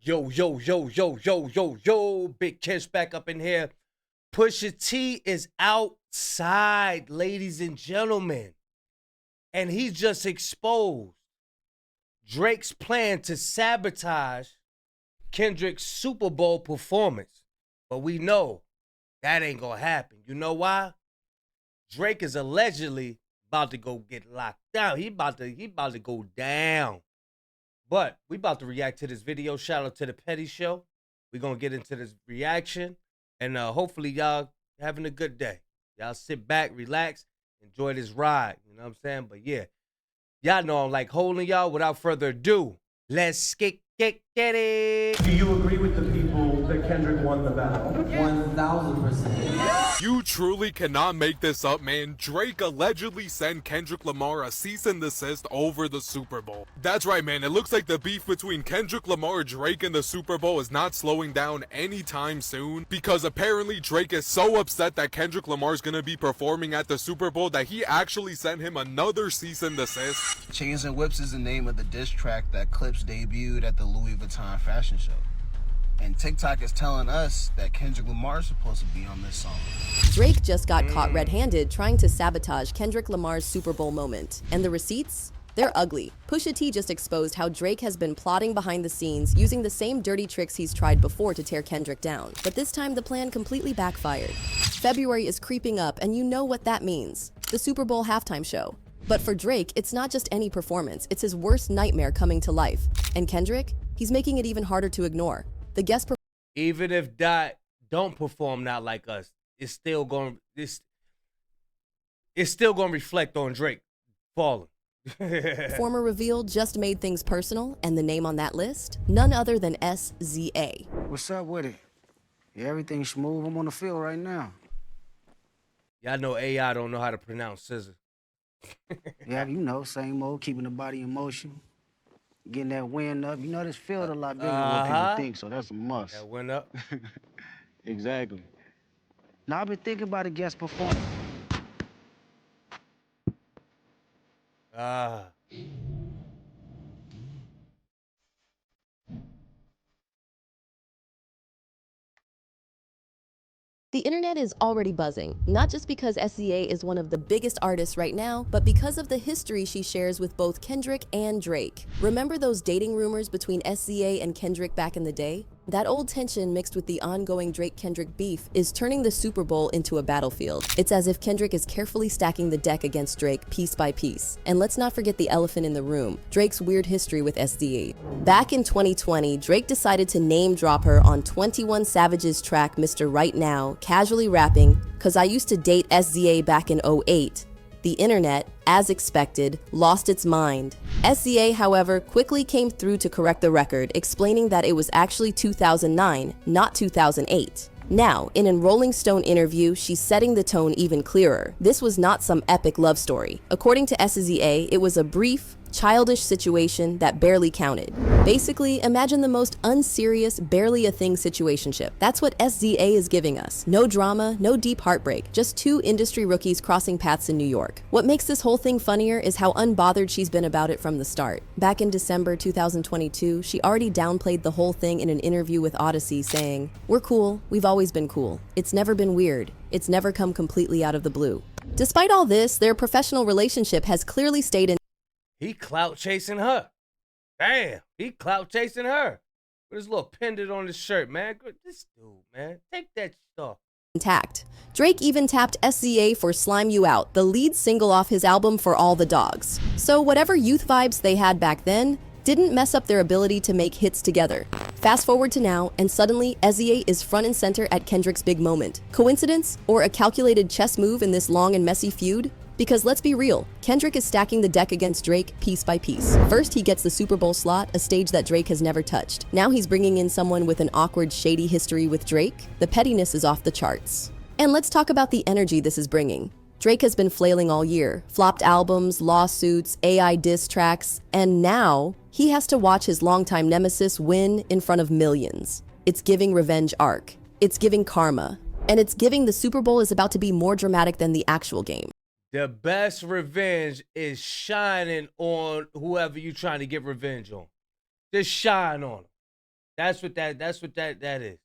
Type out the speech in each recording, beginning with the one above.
Yo, yo, yo, yo, yo, yo, yo. Big Kiss back up in here. Pusha T is outside, ladies and gentlemen. And he just exposed Drake's plan to sabotage Kendrick's Super Bowl performance. But we know that ain't gonna happen. You know why? Drake is allegedly about to go get locked down. He about to go down. But we about to react to this video. Shout out to the Petty Show. We're going to get into this reaction. And hopefully y'all having a good day. Y'all sit back, relax, enjoy this ride. You know what I'm saying? But yeah, y'all know I'm like holding y'all. Without further ado, let's get it. Do you agree with the people that Kendrick won the battle? 1000%. You truly cannot make this up, man. Drake allegedly sent Kendrick Lamar a cease and desist over the Super Bowl. That's right, man. It looks like the beef between Kendrick Lamar, Drake, and the Super Bowl is not slowing down anytime soon, because apparently Drake is so upset that Kendrick Lamar is gonna be performing at the Super Bowl that he actually sent him another cease and desist. Chains and Whips is the name of the diss track that Clips debuted at the Louis Vuitton fashion show. And TikTok is telling us that Kendrick Lamar is supposed to be on this song. Drake just got caught red-handed trying to sabotage Kendrick Lamar's Super Bowl moment. And the receipts? They're ugly. Pusha T just exposed how Drake has been plotting behind the scenes using the same dirty tricks he's tried before to tear Kendrick down. But this time the plan completely backfired. February is creeping up and you know what that means. The Super Bowl halftime show. But for Drake, it's not just any performance, it's his worst nightmare coming to life. And Kendrick? He's making it even harder to ignore. The guest even if Dot don't perform not like us, it's still gonna reflect on Drake falling. Former reveal just made things personal, and the name on that list? None other than SZA. What's up with it? Yeah, everything's smooth. I'm on the field right now. Y'all know AI don't know how to pronounce scissor. Yeah, you know, same old, keeping the body in motion. Getting that wind up. You know, this field a lot bigger than what people think, so that's a must. That went up. Exactly. Now, I've been thinking about a guest performance. The internet is already buzzing, not just because SZA is one of the biggest artists right now, but because of the history she shares with both Kendrick and Drake. Remember those dating rumors between SZA and Kendrick back in the day? That old tension mixed with the ongoing Drake-Kendrick beef is turning the Super Bowl into a battlefield. It's as if Kendrick is carefully stacking the deck against Drake piece by piece. And let's not forget the elephant in the room, Drake's weird history with SZA. Back in 2020, Drake decided to name drop her on 21 Savage's track Mr. Right Now, casually rapping, "Cause I used to date SZA back in 08. The internet, as expected, lost its mind. SZA, however, quickly came through to correct the record, explaining that it was actually 2009, not 2008. Now, in a Rolling Stone interview, she's setting the tone even clearer. This was not some epic love story. According to SZA, it was a brief, childish situation that barely counted. Basically, imagine the most unserious, barely a thing situationship. That's what SZA is giving us. No drama, no deep heartbreak, just two industry rookies crossing paths in New York. What makes this whole thing funnier is how unbothered she's been about it from the start. Back in December 2022, she already downplayed the whole thing in an interview with Odyssey, saying, "We're cool, we've always been cool. It's never been weird. It's never come completely out of the blue." Despite all this, their professional relationship has clearly stayed in. He clout chasing her. Damn, he clout chasing her. With his little pendant on his shirt, man. This dude, man. Take that stuff. Intact. Drake even tapped SZA for Slime You Out, the lead single off his album For All the Dogs. So whatever youth vibes they had back then didn't mess up their ability to make hits together. Fast forward to now, and suddenly SZA is front and center at Kendrick's big moment. Coincidence? Or a calculated chess move in this long and messy feud? Because let's be real, Kendrick is stacking the deck against Drake piece by piece. First, he gets the Super Bowl slot, a stage that Drake has never touched. Now he's bringing in someone with an awkward, shady history with Drake. The pettiness is off the charts. And let's talk about the energy this is bringing. Drake has been flailing all year. Flopped albums, lawsuits, AI diss tracks, and now he has to watch his longtime nemesis win in front of millions. It's giving revenge arc. It's giving karma. And it's giving the Super Bowl is about to be more dramatic than the actual game. The best revenge is shining on whoever you're trying to get revenge on. Just shine on them. That's what that is.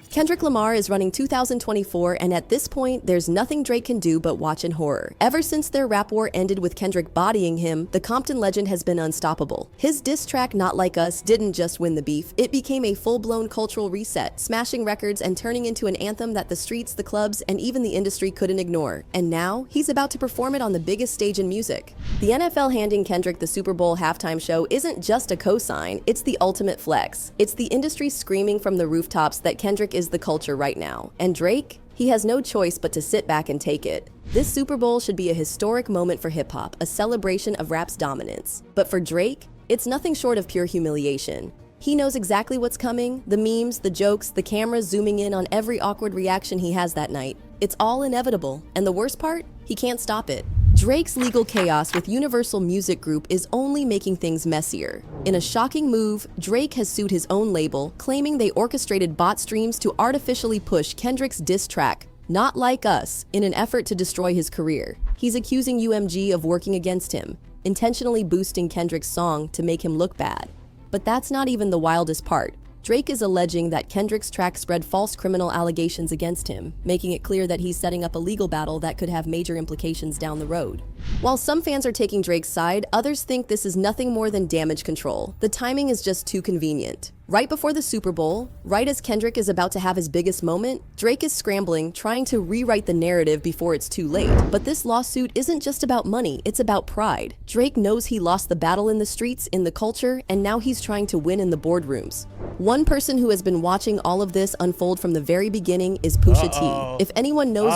Kendrick Lamar is running 2024, and at this point, there's nothing Drake can do but watch in horror. Ever since their rap war ended with Kendrick bodying him, the Compton legend has been unstoppable. His diss track, Not Like Us, didn't just win the beef, it became a full-blown cultural reset, smashing records and turning into an anthem that the streets, the clubs, and even the industry couldn't ignore. And now, he's about to perform it on the biggest stage in music. The NFL handing Kendrick the Super Bowl halftime show isn't just a cosign, it's the ultimate flex. It's the industry screaming from the rooftops that Kendrick is the culture right now. And Drake? He has no choice but to sit back and take it. This Super Bowl should be a historic moment for hip-hop, a celebration of rap's dominance. But for Drake, it's nothing short of pure humiliation. He knows exactly what's coming, the memes, the jokes, the cameras zooming in on every awkward reaction he has that night. It's all inevitable, and the worst part? He can't stop it. Drake's legal chaos with Universal Music Group is only making things messier. In a shocking move, Drake has sued his own label, claiming they orchestrated bot streams to artificially push Kendrick's diss track, Not Like Us, in an effort to destroy his career. He's accusing UMG of working against him, intentionally boosting Kendrick's song to make him look bad. But that's not even the wildest part. Drake is alleging that Kendrick's track spread false criminal allegations against him, making it clear that he's setting up a legal battle that could have major implications down the road. While some fans are taking Drake's side, others think this is nothing more than damage control. The timing is just too convenient. Right before the Super Bowl, right as Kendrick is about to have his biggest moment, Drake is scrambling, trying to rewrite the narrative before it's too late. But this lawsuit isn't just about money, it's about pride. Drake knows he lost the battle in the streets, in the culture, and now he's trying to win in the boardrooms. One person who has been watching all of this unfold from the very beginning is Pusha T. If anyone knows...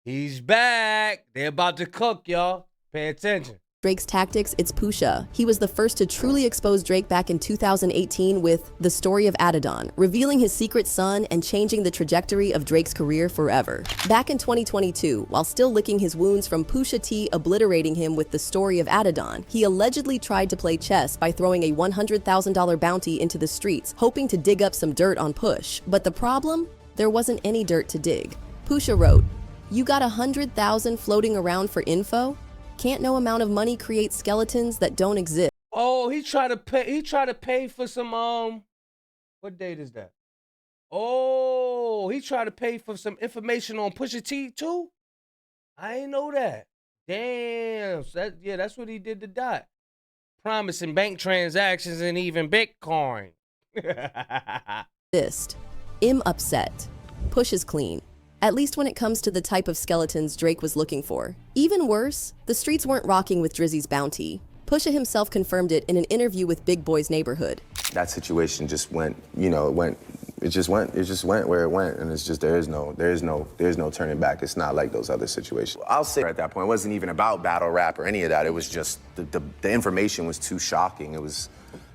He's back. They're about to cook, y'all. Pay attention. Drake's tactics, it's Pusha. He was the first to truly expose Drake back in 2018 with The Story of Adidon, revealing his secret son and changing the trajectory of Drake's career forever. Back in 2022, while still licking his wounds from Pusha T obliterating him with The Story of Adidon, he allegedly tried to play chess by throwing a $100,000 bounty into the streets, hoping to dig up some dirt on Push. But the problem? There wasn't any dirt to dig. Pusha wrote, "You got 100,000 floating around for info? Can't no amount of money create skeletons that don't exist." Oh, he tried to pay for some what date is that? Oh, he tried to pay for some information on Pusha T too? I ain't know that. Damn. So that's what he did to Dot. Promising bank transactions and even Bitcoin. I'm upset. Push is clean. At least when it comes to the type of skeletons Drake was looking for. Even worse, the streets weren't rocking with Drizzy's bounty. Pusha himself confirmed it in an interview with Big Boy's Neighborhood. That situation just went, it just went where it went, and it's just there's no turning back. It's not like those other situations. I'll say at that point, it wasn't even about battle rap or any of that. It was just the information was too shocking. It was,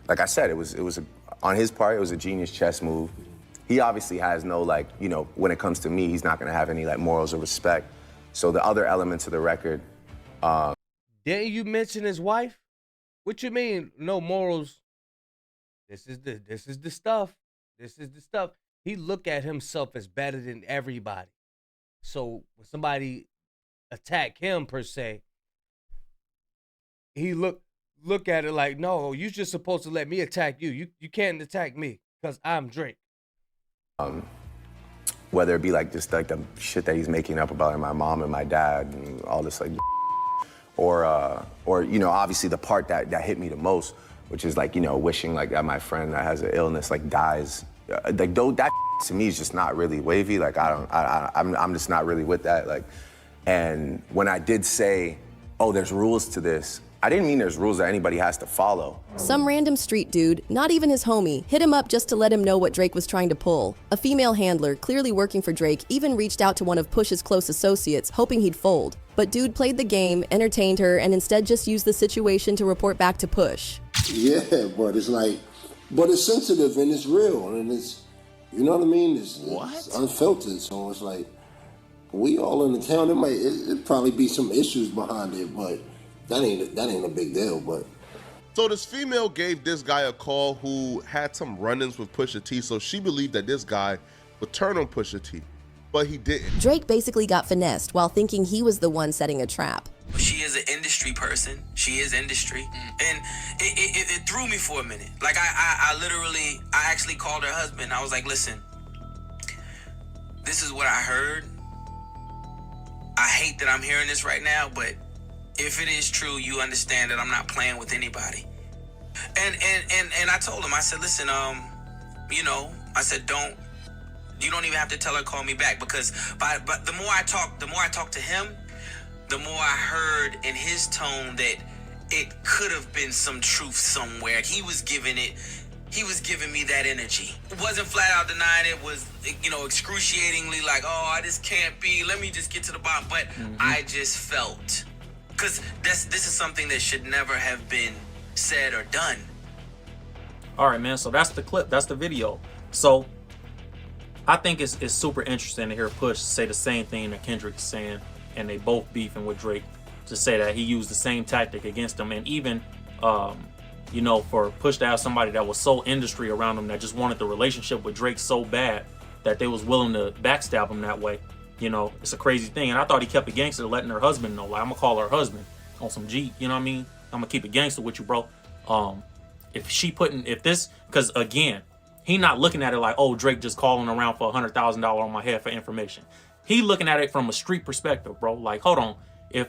like I said, it was on his part, it was a genius chess move. He obviously has no, when it comes to me, he's not gonna have any morals or respect. So the other elements of the record. Didn't you mention his wife? What you mean, no morals? This is the stuff. This is the stuff. He look at himself as better than everybody. So when somebody attack him per se, he look at it like, no, you just supposed to let me attack you. You can't attack me because I'm Drake. Whether it be just the shit that he's making up about my mom and my dad and all this or obviously the part that hit me the most, which is wishing that my friend that has an illness dies. That to me is just not really wavy. I'm just not really with that. And when I did say, oh, there's rules to this, I didn't mean there's rules that anybody has to follow. Some random street dude, not even his homie, hit him up just to let him know what Drake was trying to pull. A female handler, clearly working for Drake, even reached out to one of Push's close associates, hoping he'd fold. But dude played the game, entertained her, and instead just used the situation to report back to Push. Yeah, but it's sensitive and it's real, and it's, you know what I mean? It's unfiltered, so it's we all in the town, it'd probably be some issues behind it, but that ain't a big deal. But so this female gave this guy a call who had some run-ins with Pusha T, so she believed that this guy would turn on Pusha T, but he didn't. Drake basically got finessed while thinking he was the one setting a trap. She is an industry person. She is industry. And it threw me for a minute. Like, I actually called her husband. I was like, listen, this is what I heard. I hate that I'm hearing this right now, but if it is true, you understand that I'm not playing with anybody. And I told him, I said, listen, you know, I said, you don't even have to tell her, call me back, because but the more I talked to him, the more I heard in his tone that it could have been some truth somewhere. He was giving me that energy. It wasn't flat out denying it, was, you know, excruciatingly like, oh, this can't be, let me just get to the bottom. But I just felt, because this is something that should never have been said or done. All right, man, so that's the clip, that's the video. So I think it's super interesting to hear Push say the same thing that Kendrick is saying, and they both beefing with Drake, to say that he used the same tactic against him. And even you know, for Push to have somebody that was so industry around him that just wanted the relationship with Drake so bad that they was willing to backstab him that way, you know, it's a crazy thing. And I thought he kept it gangster, letting her husband know, like, I'm gonna call her husband on some G, you know what I mean? I'm gonna keep it gangster with you, bro. If this, because again, he not looking at it like, oh, Drake just calling around for $100,000 on my head for information. He looking at it from a street perspective, bro. Like, hold on, if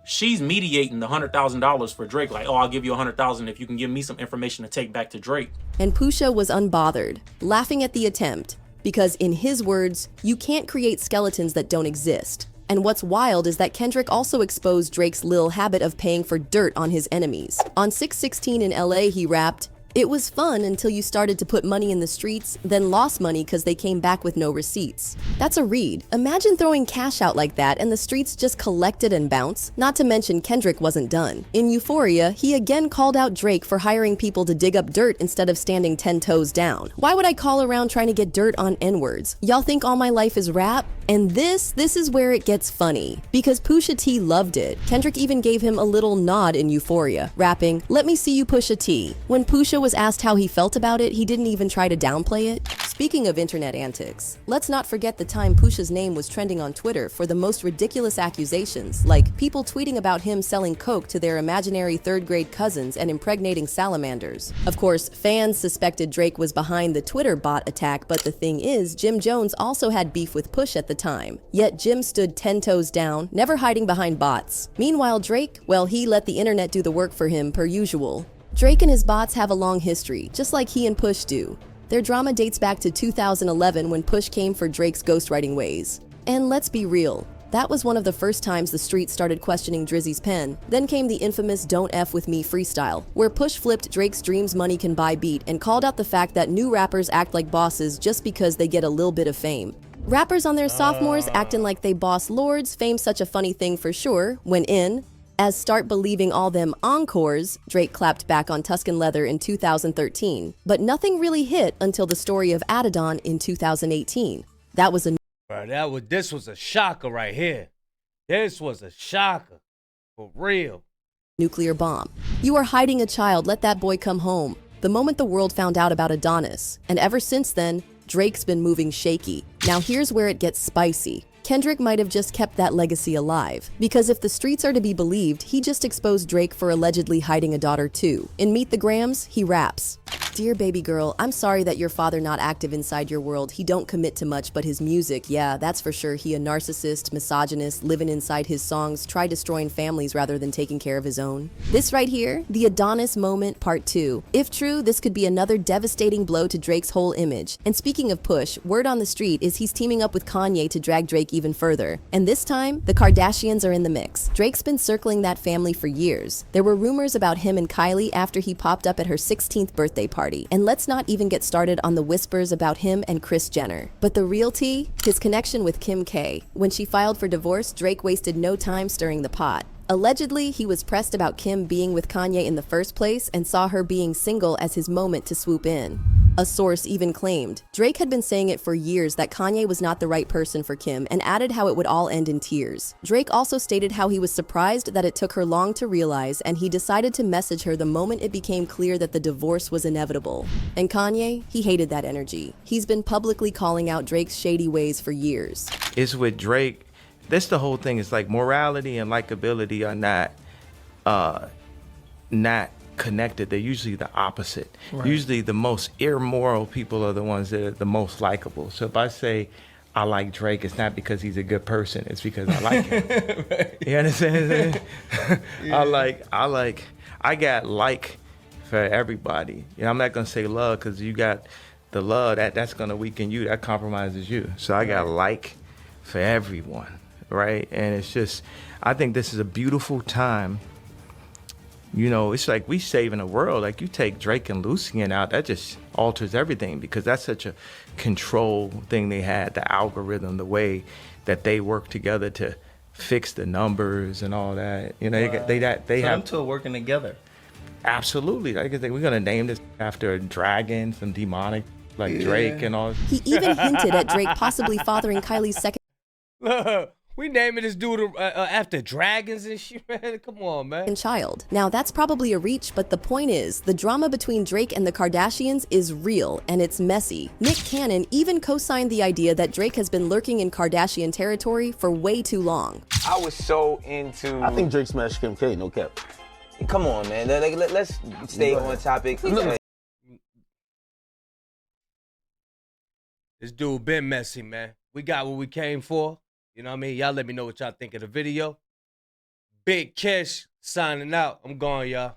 she's mediating the $100,000 for Drake, like, oh, I'll give you $100,000 if you can give me some information to take back to Drake. And Pusha was unbothered, laughing at the attempt, because in his words, you can't create skeletons that don't exist. And what's wild is that Kendrick also exposed Drake's lil habit of paying for dirt on his enemies. On 6/16 in LA, he rapped, "It was fun until you started to put money in the streets, then lost money because they came back with no receipts." That's a read. Imagine throwing cash out like that and the streets just collected and bounce. Not to mention Kendrick wasn't done. In Euphoria, he again called out Drake for hiring people to dig up dirt instead of standing 10 toes down. Why would I call around trying to get dirt on N-words? Y'all think all my life is rap? And this is where it gets funny, because Pusha T loved it. Kendrick even gave him a little nod in Euphoria, rapping, "Let me see you, Pusha T." When Pusha was asked how he felt about it, he didn't even try to downplay it. Speaking of internet antics, let's not forget the time Pusha's name was trending on Twitter for the most ridiculous accusations, like people tweeting about him selling coke to their imaginary third-grade cousins and impregnating salamanders. Of course, fans suspected Drake was behind the Twitter bot attack, but the thing is, Jim Jones also had beef with Push at the time. Yet Jim stood 10 toes down, never hiding behind bots. Meanwhile, Drake, well, he let the internet do the work for him per usual. Drake and his bots have a long history, just like he and Push do. Their drama dates back to 2011 when Push came for Drake's ghostwriting ways. And let's be real, that was one of the first times the street started questioning Drizzy's pen. Then came the infamous "Don't F With Me" freestyle, where Push flipped Drake's "Dreams Money Can Buy" beat and called out the fact that new rappers act like bosses just because they get a little bit of fame. Rappers on their sophomores acting like they boss lords, fame such a funny thing for sure, when in, as "Start Believing All Them Encores," Drake clapped back on Tuscan Leather in 2013. But nothing really hit until the story of Adidon in 2018. That was a Bro, this was a shocker right here. This was a shocker. For real. nuclear bomb. "You are hiding a child, let that boy come home." The moment the world found out about Adonis. And ever since then, Drake's been moving shaky. Now here's where it gets spicy. Kendrick might have just kept that legacy alive, because if the streets are to be believed, he just exposed Drake for allegedly hiding a daughter too. In Meet the Grams, he raps, "Dear baby girl, I'm sorry that your father not active inside your world. He don't commit to much, but his music, yeah, that's for sure. He a narcissist, misogynist, living inside his songs, try destroying families rather than taking care of his own." This right here, the Adonis moment part 2. If true, this could be another devastating blow to Drake's whole image. And speaking of Push, word on the street is he's teaming up with Kanye to drag Drake even further. And this time, the Kardashians are in the mix. Drake's been circling that family for years. There were rumors about him and Kylie after he popped up at her 16th birthday party. And let's not even get started on the whispers about him and Kris Jenner. But the real tea? His connection with Kim K. When she filed for divorce, Drake wasted no time stirring the pot. Allegedly, he was pressed about Kim being with Kanye in the first place and saw her being single as his moment to swoop in. A source even claimed Drake had been saying it for years that Kanye was not the right person for Kim, and added how it would all end in tears. Drake also stated how he was surprised that it took her long to realize, and he decided to message her the moment it became clear that the divorce was inevitable. And Kanye, he hated that energy. He's been publicly calling out Drake's shady ways for years. It's with Drake, That's the whole thing. It's like morality and likability are not connected. They're usually the opposite. Right. Usually the most immoral people are the ones that are the most likable. So if I say I like Drake, it's not because he's a good person. It's because I like him. Right. You understand? Yeah. I got like for everybody. You know, I'm not gonna say love because you got the love that's gonna weaken you. That compromises you. So I got like for everyone, right? And it's just, I think this is a beautiful time. You know, it's like we saving the world. Like you take Drake and Lucian out, that just alters everything because that's such a control thing they had, the algorithm, the way that they work together to fix the numbers and all that. You know, they so have them two are working together. Absolutely. Like I think we're gonna name this after a dragon, some demonic like Drake and all. He even hinted at Drake possibly fathering Kylie's second Look, we naming this dude after dragons and shit, man. Come on, man. child. Now that's probably a reach, but the point is, the drama between Drake and the Kardashians is real and it's messy. Nick Cannon even co-signed the idea that Drake has been lurking in Kardashian territory for way too long. I was so into. I think Drake smashed Kim K, no cap. Come on, man. Let's stay on topic. This dude been messy, man. We got what we came for. You know what I mean? Y'all let me know what y'all think of the video. Big Kesh signing out. I'm gone, y'all.